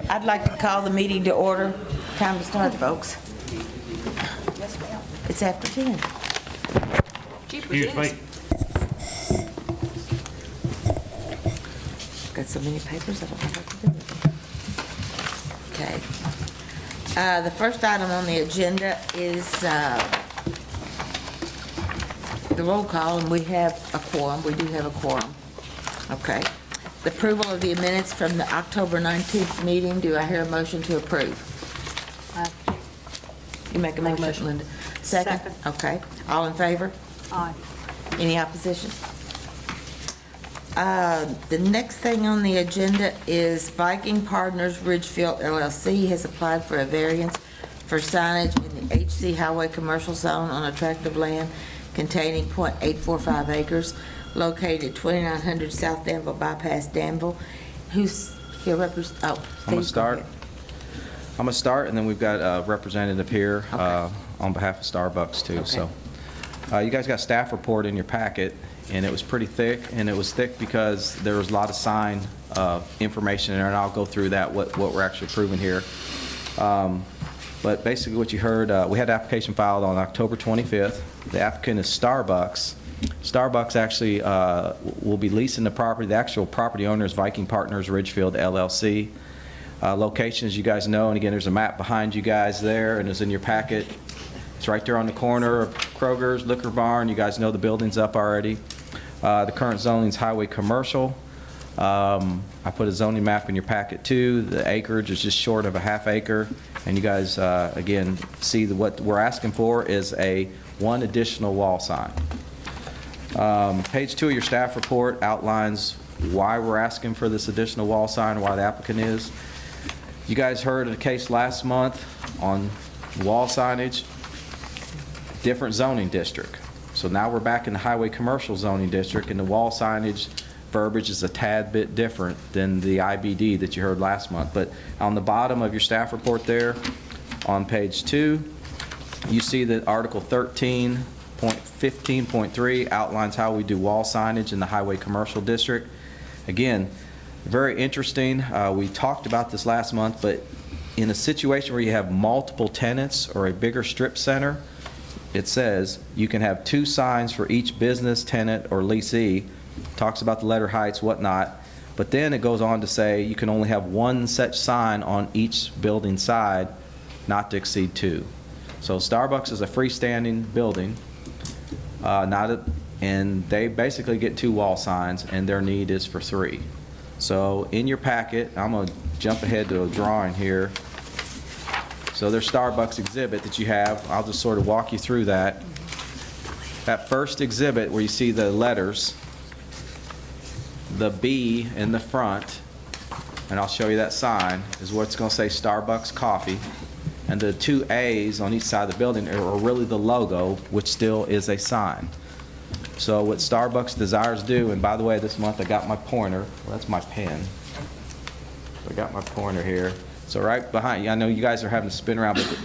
I'd like to call the meeting to order. Time to start, folks. Yes, ma'am. It's after 10. Excuse me. Got so many papers, I don't know what to do with them. Okay. The first item on the agenda is the roll call, and we have a quorum. We do have a quorum. Okay. The approval of the minutes from the October 19th meeting. Do I hear a motion to approve? You make a motion, Linda? Second? Okay. All in favor? Aye. Any opposition? The next thing on the agenda is Viking Partners Ridgefield LLC has applied for a variance for signage in the HC Highway Commercial Zone on a tract of land containing .845 acres located at 2900 South Danville Bypass, Danville. Who's here represent? Oh, I'm going to Steve, start. go ahead. I'm going to start, and then we've got a representative here Okay. on behalf of Starbucks, too. Okay. So, you guys got a staff report in your packet, and it was pretty thick, and it was thick because there was a lot of sign information in there, and I'll go through that, what we're actually proving here. But basically what you heard, we had an application filed on October 25th. The applicant is Starbucks. Starbucks actually will be leasing the property. The actual property owner is Viking Partners Ridgefield LLC. Location, as you guys know, and again, there's a map behind you guys there, and it's in your packet. It's right there on the corner of Kroger's Liquor Barn. You guys know the building's up already. The current zoning is highway commercial. I put a zoning map in your packet too. The acreage is just short of a half acre. And you guys, again, see what we're asking for is one additional wall sign. Page 2 of your staff report outlines why we're asking for this additional wall sign, why the applicant is. You guys heard of the case last month on wall signage, different zoning district. So now we're back in the highway commercial zoning district, and the wall signage verbiage is a tad bit different than the IBD that you heard last month. But on the bottom of your staff report there, on page 2, you see that Article 13.15.3 outlines how we do wall signage in the highway commercial district. Again, very interesting. We talked about this last month, but in a situation where you have multiple tenants or a bigger strip center, it says you can have 2 signs for each business, tenant, or leasee. Talks about the letter heights, whatnot, but then it goes on to say you can only have 1 such sign on each building side, not to exceed 2. So Starbucks is a freestanding building, and they basically get 2 wall signs, and their need is for 3. So in your packet, I'm going to jump ahead to a drawing here. So there's Starbucks exhibit that you have. I'll just sort of walk you through that. That first exhibit where you see the letters, the B in the front, and I'll show you that sign, is what's going to say Starbucks Coffee. And the 2 A's on each side of the building are really the logo, which still is a sign. So what Starbucks desires to do, and by the way, this month I got my pointer. Well, that's my pen. So I got my pointer here. So right behind you, I know you guys are having to spin around, but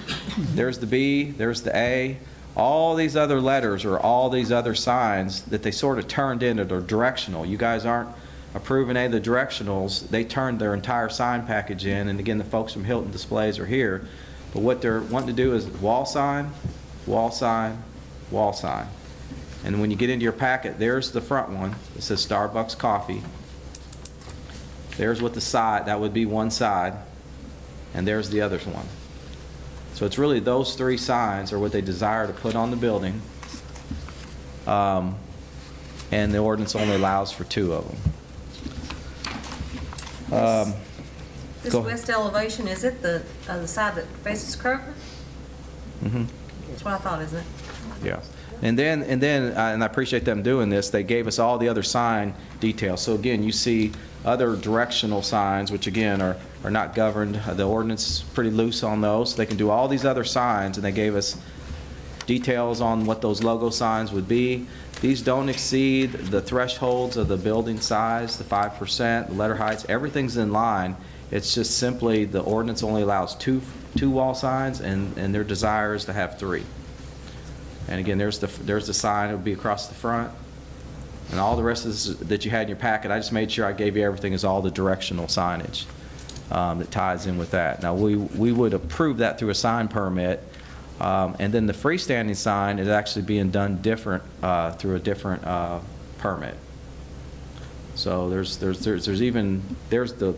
there's the B, there's the A. All these other letters or all these other signs that they sort of turned into, they're directional. You guys aren't approving any of the directionals. They turned their entire sign package in, and again, the folks from Hilton Displays are here. But what they're wanting to do is wall sign, wall sign, wall sign. And when you get into your packet, there's the front one. It says Starbucks Coffee. There's what the side, that would be one side. And there's the other one. So it's really those 3 signs are what they desire to put on the building. And the ordinance only allows for 2 of them. This west elevation, is it the side that faces Kroger? Mm-hmm. That's what I thought, isn't it? Yeah. And I appreciate them doing this, they gave us all the other sign details. So again, you see other directional signs, which again are not governed. The ordinance is pretty loose on those. They can do all these other signs, and they gave us details on what those logo signs would be. These don't exceed the thresholds of the building size, the 5%, the letter heights, everything's in line. It's just simply the ordinance only allows two wall signs, and their desire is to have 3. And again, there's the sign. It would be across the front. And all the rest of this that you had in your packet, I just made sure I gave you everything as all the directional signage. that ties in with that. Now, we would approve that through a sign permit, and then the freestanding sign is actually being done different, through a different permit. So there's the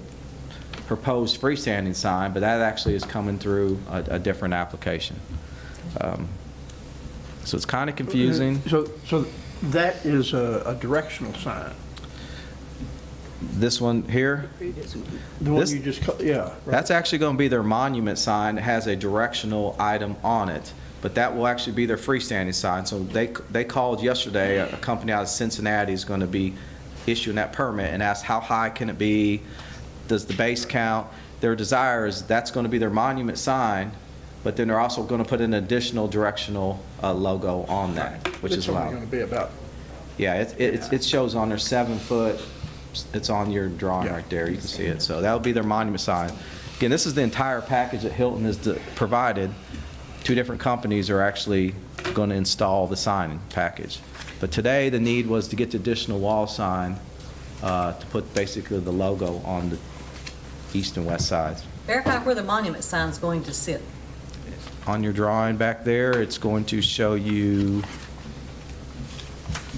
proposed freestanding sign, but that actually is coming through a different application. So it's kind of confusing. So that is a directional sign. This one here, The one This- you just, yeah. right. that's actually going to be their monument sign. It has a directional item on it, but that will actually be their freestanding sign. So they called yesterday, a company out of Cincinnati is going to be issuing that permit and asked how high can it be? Does the base count? Their desire is that's going to be their monument sign, but then they're also going to put an additional directional logo on that, which is It's only allowed. going to be about, Yeah, it shows on their 7-foot, it's on your drawing Yeah. right there, you can see it. So that'll be their monument sign. Again, this is the entire package that Hilton has provided. 2 different companies are actually going to install the sign package. But today, the need was to get the additional wall sign to put basically the logo on the east and west sides. Verify where the monument sign's going to sit. On your drawing back there, it's going to show you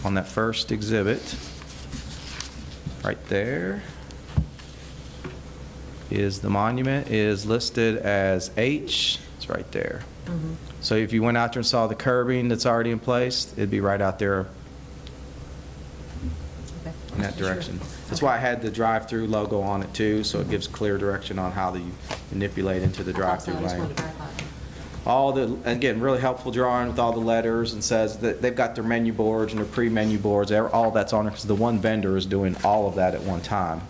on that first exhibit, right there, is the monument is listed as H. It's right there. So if you went out there and saw the curbing that's already in place, it'd be right out there in that direction. That's why I had the drive-through logo on it too, so it gives clear direction on how you manipulate into the drive-through I just lane. wanted to verify. All the, again, really helpful drawing with all the letters, and says that they've got their menu boards and their pre-menu boards, all that's on it, because the one vendor is doing all of that at one time.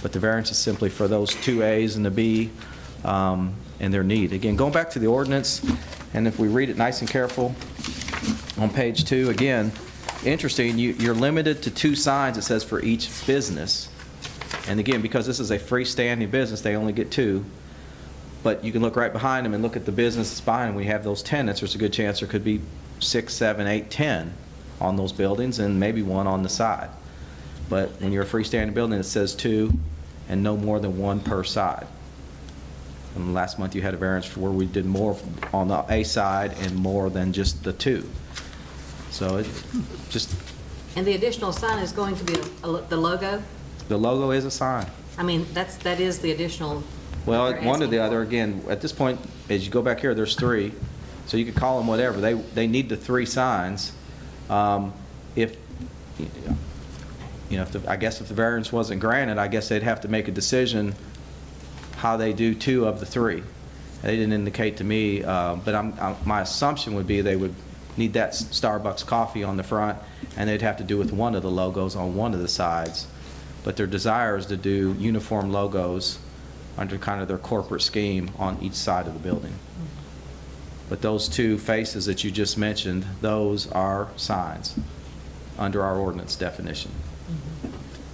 But the variance is simply for those 2 As and the B, and their need. Again, going back to the ordinance, and if we read it nice and careful, on page 2, again, interesting, you're limited to 2 signs, it says, for each business. And again, because this is a freestanding business, they only get 2. But you can look right behind them and look at the business that's behind them. We have those tenants, there's a good chance there could be 6, 7, 8, 10 on those buildings, and maybe 1 on the side. But when you're a freestanding building, it says 2, and no more than 1 per side. And last month, you had a variance for where we did more on the A side and more than just the 2. So it just, And the additional sign is going to be the logo? the logo is a sign. I mean, that is the additional. Well, they're one or the asking other, for. again, at this point, as you go back here, there's 3, so you could call them whatever. They need the 3 signs. If, I guess if the variance wasn't granted, I guess they'd have to make a decision how they do 2 of the 3. They didn't indicate to me, but my assumption would be they would need that Starbucks coffee on the front, and they'd have to do with one of the logos on one of the sides. But their desire is to do uniform logos under kind of their corporate scheme on each side of the building. But those 2 faces that you just mentioned, those are signs under our ordinance definition.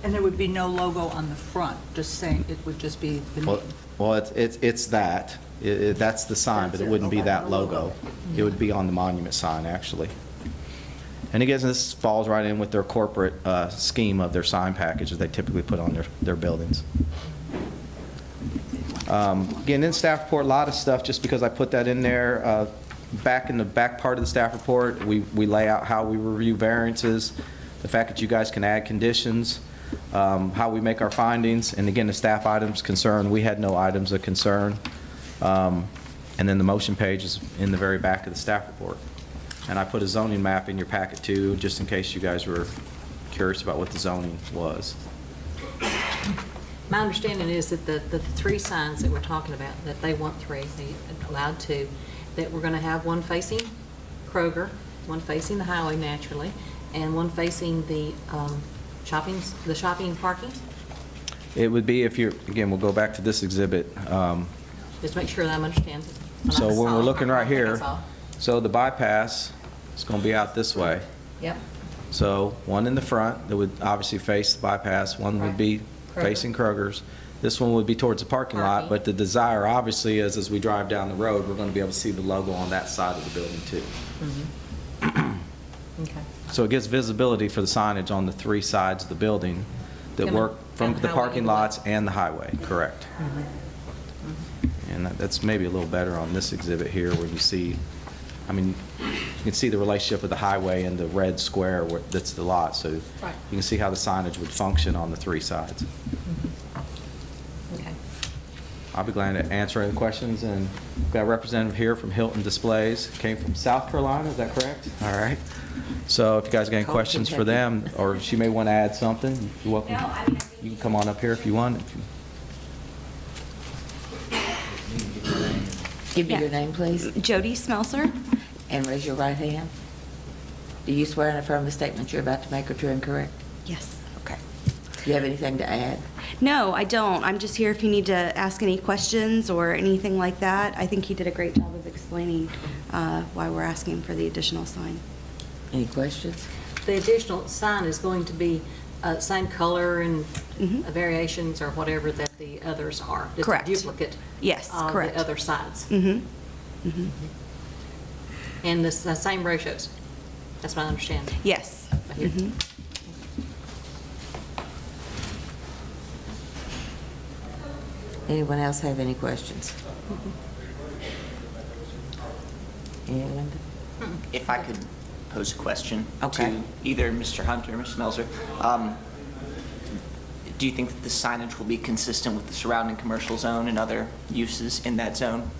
And there would be no logo on the front, just saying, it would just be the name. Well, it's that. That's the sign, but it wouldn't be that logo. It would be on the monument sign, actually. And again, this falls right in with their corporate scheme of their sign packages they typically put on their buildings. Again, in staff report, a lot of stuff, just because I put that in there. Back in the back part of the staff report, we lay out how we review variances, the fact that you guys can add conditions, how we make our findings, and again, the staff items concern, we had no items of concern. And then the motion page is in the very back of the staff report. And I put a zoning map in your packet too, just in case you guys were curious about what the zoning was. My understanding is that the 3 signs that we're talking about, that they want 3, they allowed 2, that we're going to have one facing Kroger, one facing the highway naturally, and one facing the shopping parking. It would be if you're, again, we'll go back to this exhibit. Just make sure that I'm understanding. So when we're looking right here, Yep. so the bypass is going to be out this way. So one in the front that would obviously face the bypass, one would be Kroger. facing Kroger's. This one would be towards the parking lot, Parking. but the desire obviously is as we drive down the road, we're going to be able to see the logo on that side of the building too. Okay. So it gives visibility for the signage on the 3 sides of the building that Coming work from down the highway parking and left. lots and the highway, correct. And that's maybe a little better on this exhibit here where you see, I mean, you can see the relationship of the highway and the red square that's the lot. So you Right. can see how the signage would function on the three sides. Okay. I'll be glad to answer any questions. And we've got a representative here from Hilton Displays. Came from South Carolina, is that correct? All right. So if you guys got any Cold questions for Kentucky. them, or she may want to add something, you're welcome. You can come on up here if you want. Give me Yeah. your name, please, Jody Smelser. and raise your right hand. Do you swear and affirm the statements you're about to make are true and correct? Yes. Okay. Do you have anything to add? No, I don't. I'm just here if you need to ask any questions or anything like that. I think he did a great job of explaining why we're asking for the additional sign. Any questions? The additional sign is going to be same color and Mhm. variations or whatever that the others are. Correct. Just a duplicate. Yes, Of correct. the other sides. Mm-hmm. Mm-hmm. And the same ratios. That's what I understand. Yes. Right here. Mhm. Anyone else have any questions? Anyone? If I could pose a question Okay. to either Mr. Hunt or Ms. Melzer. Do you think that the signage will be consistent with the surrounding commercial zone and other uses in that zone?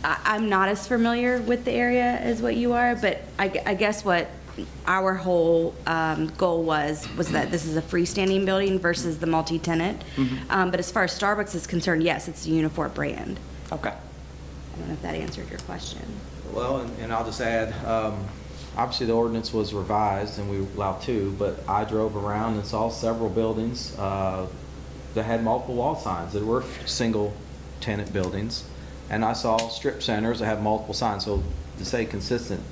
I'm not as familiar with the area as what you are, but I guess what our whole goal was that this is a freestanding building versus the multi-tenant. But as far as Starbucks is concerned, yes, it's a uniform brand. Okay. I don't know if that answered your question. Well, and I'll just add, obviously the ordinance was revised and we allowed two, but I drove around and saw several buildings that had multiple wall signs that were single tenant buildings. And I saw strip centers that have multiple signs. So to say consistent,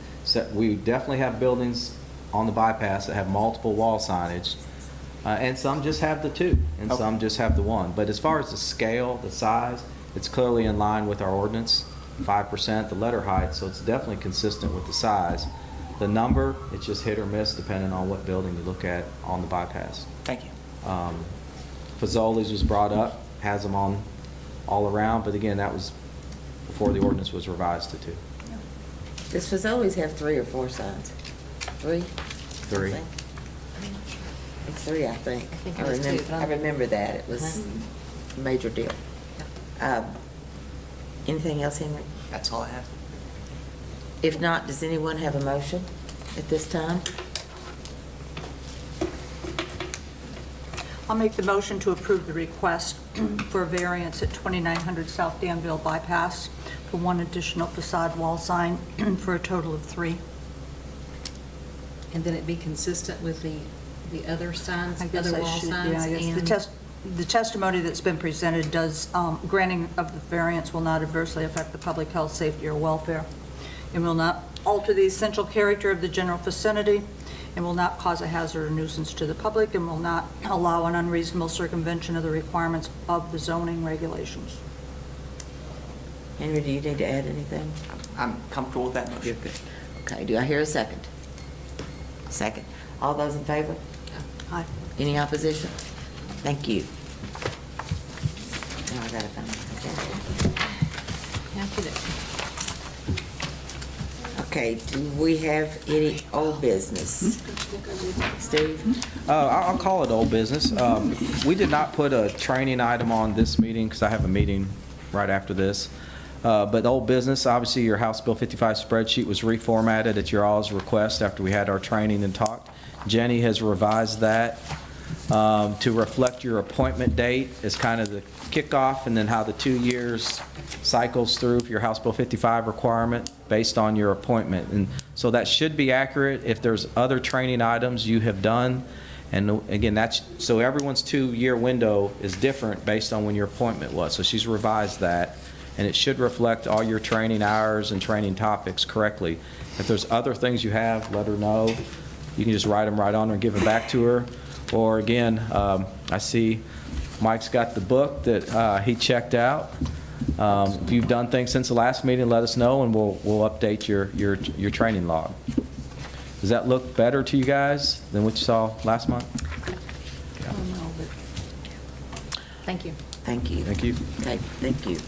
we definitely have buildings on the bypass that have multiple wall signage. And some just have the two, and Okay. some just have the one. But as far as the scale, the size, it's clearly in line with our ordinance, 5%, the letter height, so it's definitely consistent with the size. The number, it's just hit or miss depending on what building you look at on the bypass. Thank you. Fazoli's was brought up, has them on all around, but again, that was before the ordinance was revised to two. Does Fazoli's have 3 or 4 signs? 3? Three. Something? It's 3, I think. I think it was 2, but I remember that. It was a major deal. Anything else, Henry? That's all I have. If not, does anyone have a motion at this time? I'll make the motion to approve the request for a variance at 2900 South Danville bypass for one additional facade wall sign for a total of 3. And then it be consistent with the other signs, I guess other I wall should, signs? yeah, I guess the testimony that's been presented does, granting of the variance will not adversely affect the public health, safety, or welfare, and will not alter the essential character of the general vicinity, and will not cause a hazard or nuisance to the public, and will not allow an unreasonable circumvention of the requirements of the zoning regulations. Henry, do you need to add anything? I'm comfortable with that You're motion. good. Okay, do I hear a second? Second. All those in favor? Aye. Any opposition? Thank you. Now I gotta find it. Okay, do we have any old business? Steve? I'll call it old business. We did not put a training item on this meeting because I have a meeting right after this. But old business, obviously your House Bill 55 spreadsheet was reformatted at your all's request after we had our training and talked. Jenny has revised that to reflect your appointment date as kind of the kickoff, and then how the 2 years cycles through for your House Bill 55 requirement based on your appointment. And so that should be accurate. If there's other training items you have done, and again, that's, so everyone's 2-year window is different based on when your appointment was. So she's revised that, and it should reflect all your training hours and training topics correctly. If there's other things you have, let her know. You can just write them right on or give them back to her. Or again, I see Mike's got the book that he checked out. If you've done things since the last meeting, let us know, and we'll update your training log. Does that look better to you guys than what you saw last month? Thank you. Thank you. Thank you. Thank you.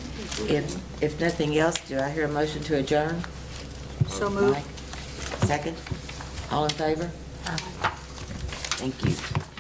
If nothing else, do I hear a motion to adjourn? So moved. Mike? Second? All in favor? Thank you.